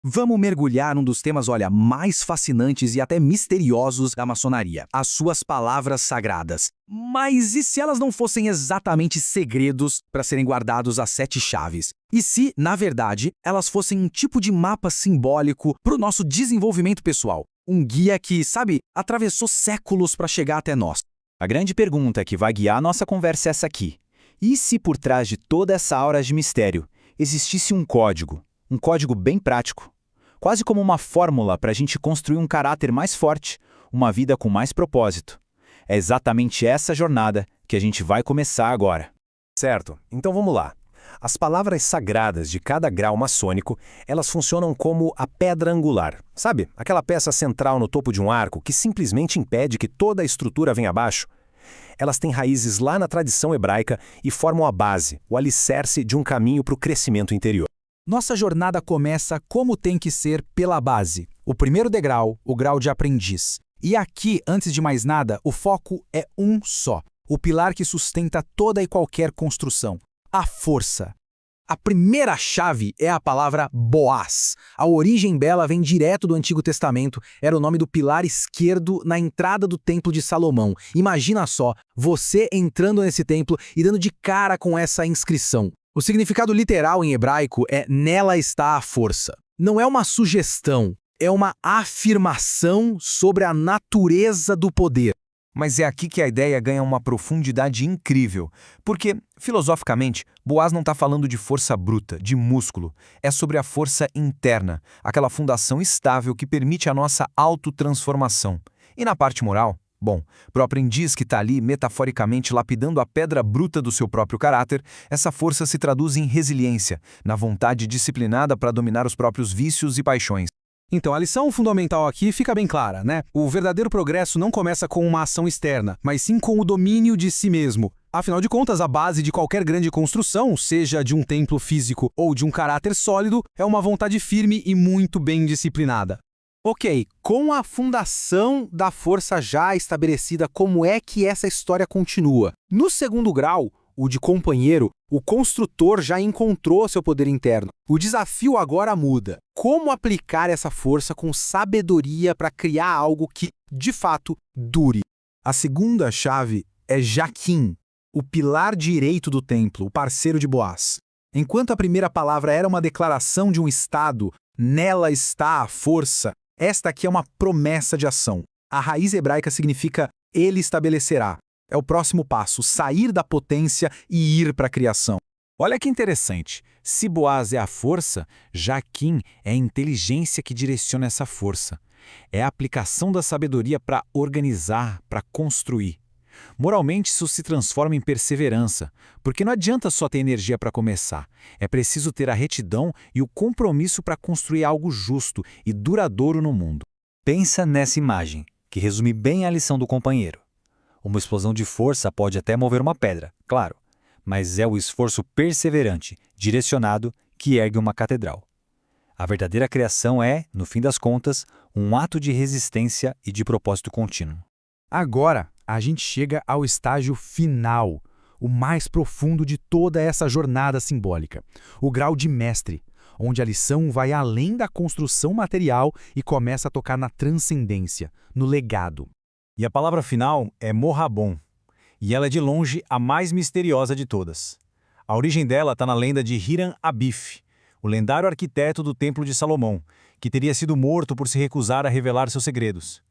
Vamos mergulhar num dos temas, olha, mais fascinantes e até misteriosos da maçonaria: as suas palavras sagradas. Mas e se elas não fossem exatamente segredos para serem guardados às 7 chaves? E se, na verdade, elas fossem um tipo de mapa simbólico para o nosso desenvolvimento pessoal? Um guia que, sabe, atravessou séculos para chegar até nós. A grande pergunta que vai guiar nossa conversa é essa aqui. E se por trás de toda essa aura de mistério existisse um código bem prático, quase como uma fórmula para a gente construir um caráter mais forte, uma vida com mais propósito? É exatamente essa jornada que a gente vai começar agora. Certo, então vamos lá. As palavras sagradas de cada grau maçônico, elas funcionam como a pedra angular. Sabe, aquela peça central no topo de um arco que simplesmente impede que toda a estrutura venha abaixo? Elas têm raízes lá na tradição hebraica e formam a base, o alicerce de um caminho para o crescimento interior. Nossa jornada começa como tem que ser pela base. O primeiro degrau, o grau de aprendiz. E aqui, antes de mais nada, o foco é um só. O pilar que sustenta toda e qualquer construção: a força. A primeira chave é a palavra Boaz. A origem dela vem direto do Antigo Testamento, era o nome do pilar esquerdo na entrada do Templo de Salomão. Imagina só, você entrando nesse templo e dando de cara com essa inscrição. O significado literal em hebraico é "nela está a força". Não é uma sugestão, é uma afirmação sobre a natureza do poder. Mas é aqui que a ideia ganha uma profundidade incrível, porque, filosoficamente, Boaz não está falando de força bruta, de músculo, é sobre a força interna, aquela fundação estável que permite a nossa autotransformação. E na parte moral, bom, para o aprendiz que está ali metaforicamente lapidando a pedra bruta do seu próprio caráter, essa força se traduz em resiliência, na vontade disciplinada para dominar os próprios vícios e paixões. Então, a lição fundamental aqui fica bem clara, né? O verdadeiro progresso não começa com uma ação externa, mas sim com o domínio de si mesmo. Afinal de contas, a base de qualquer grande construção, seja de um templo físico ou de um caráter sólido, é uma vontade firme e muito bem disciplinada. Ok, com a fundação da força já estabelecida, como é que essa história continua? No segundo grau, o de companheiro, o construtor já encontrou seu poder interno. O desafio agora muda. Como aplicar essa força com sabedoria para criar algo que, de fato, dure? A segunda chave é Jaquim, o pilar direito do templo, o parceiro de Boaz. Enquanto a primeira palavra era uma declaração de um estado, nela está a força, esta aqui é uma promessa de ação. A raiz hebraica significa ele estabelecerá. É o próximo passo, sair da potência e ir para a criação. Olha que interessante. Se Boaz é a força, Jaquim é a inteligência que direciona essa força. É a aplicação da sabedoria para organizar, para construir. Moralmente, isso se transforma em perseverança, porque não adianta só ter energia para começar. É preciso ter a retidão e o compromisso para construir algo justo e duradouro no mundo. Pensa nessa imagem, que resume bem a lição do companheiro. Uma explosão de força pode até mover uma pedra, claro, mas é o esforço perseverante, direcionado, que ergue uma catedral. A verdadeira criação é, no fim das contas, um ato de resistência e de propósito contínuo. Agora, a gente chega ao estágio final, o mais profundo de toda essa jornada simbólica, o grau de mestre, onde a lição vai além da construção material e começa a tocar na transcendência, no legado. E a palavra final é Morabon, e ela é de longe a mais misteriosa de todas. A origem dela está na lenda de Hiram Abif, o lendário arquiteto do Templo de Salomão, que teria sido morto por se recusar a revelar seus segredos.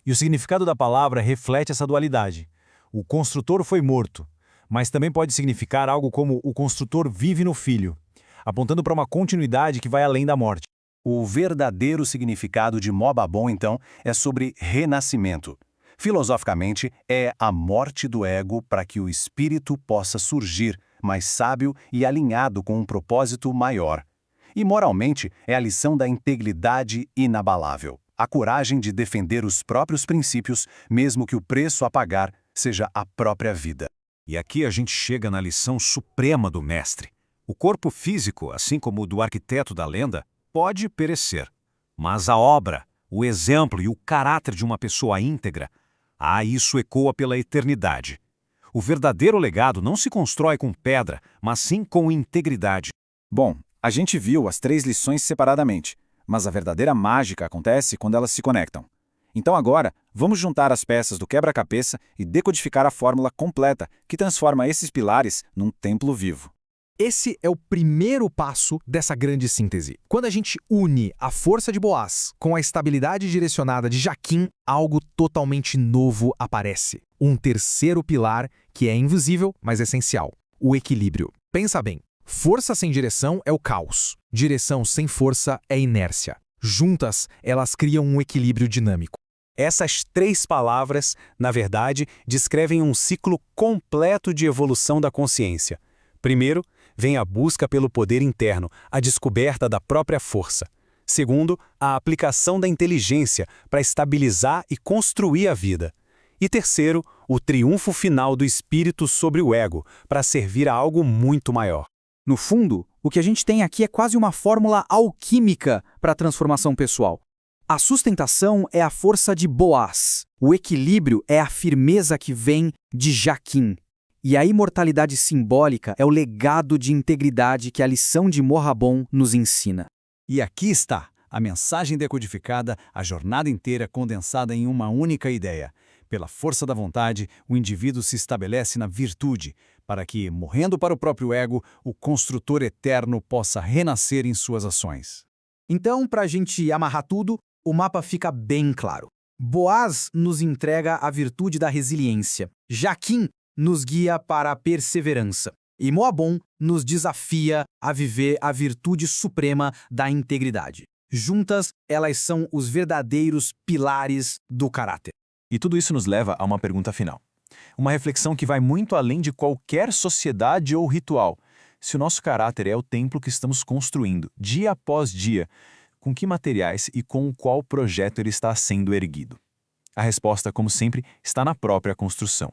E o significado da palavra reflete essa dualidade. O construtor foi morto, mas também pode significar algo como o construtor vive no filho, apontando para uma continuidade que vai além da morte. O verdadeiro significado de Mobabon, então, é sobre renascimento. Filosoficamente, é a morte do ego para que o espírito possa surgir, mais sábio e alinhado com um propósito maior. E moralmente, é a lição da integridade inabalável, a coragem de defender os próprios princípios, mesmo que o preço a pagar seja a própria vida. E aqui a gente chega na lição suprema do mestre. O corpo físico, assim como o do arquiteto da lenda, pode perecer. Mas a obra, o exemplo e o caráter de uma pessoa íntegra, isso ecoa pela eternidade. O verdadeiro legado não se constrói com pedra, mas sim com integridade. Bom, a gente viu as 3 lições separadamente, mas a verdadeira mágica acontece quando elas se conectam. Então agora, vamos juntar as peças do quebra-cabeça e decodificar a fórmula completa que transforma esses pilares num templo vivo. Esse é o primeiro passo dessa grande síntese. Quando a gente une a força de Boaz com a estabilidade direcionada de Jaquim, algo totalmente novo aparece. Um terceiro pilar que é invisível, mas essencial: o equilíbrio. Pensa bem, força sem direção é o caos. Direção sem força é inércia. Juntas, elas criam um equilíbrio dinâmico. Essas 3 palavras, na verdade, descrevem um ciclo completo de evolução da consciência. Primeiro, vem a busca pelo poder interno, a descoberta da própria força. Segundo, a aplicação da inteligência para estabilizar e construir a vida. E terceiro, o triunfo final do espírito sobre o ego, para servir a algo muito maior. No fundo, o que a gente tem aqui é quase uma fórmula alquímica para a transformação pessoal. A sustentação é a força de Boaz. O equilíbrio é a firmeza que vem de Jaquim. E a imortalidade simbólica é o legado de integridade que a lição de Morabon nos ensina. E aqui está a mensagem decodificada, a jornada inteira condensada em uma única ideia. Pela força da vontade, o indivíduo se estabelece na virtude, para que, morrendo para o próprio ego, o construtor eterno possa renascer em suas ações. Então, para a gente amarrar tudo, o mapa fica bem claro. Boaz nos entrega a virtude da resiliência. Jaquim nos guia para a perseverança. E Moabon nos desafia a viver a virtude suprema da integridade. Juntas, elas são os verdadeiros pilares do caráter. E tudo isso nos leva a uma pergunta final. Uma reflexão que vai muito além de qualquer sociedade ou ritual. Se o nosso caráter é o templo que estamos construindo, dia após dia, com que materiais e com qual projeto ele está sendo erguido? A resposta, como sempre, está na própria construção.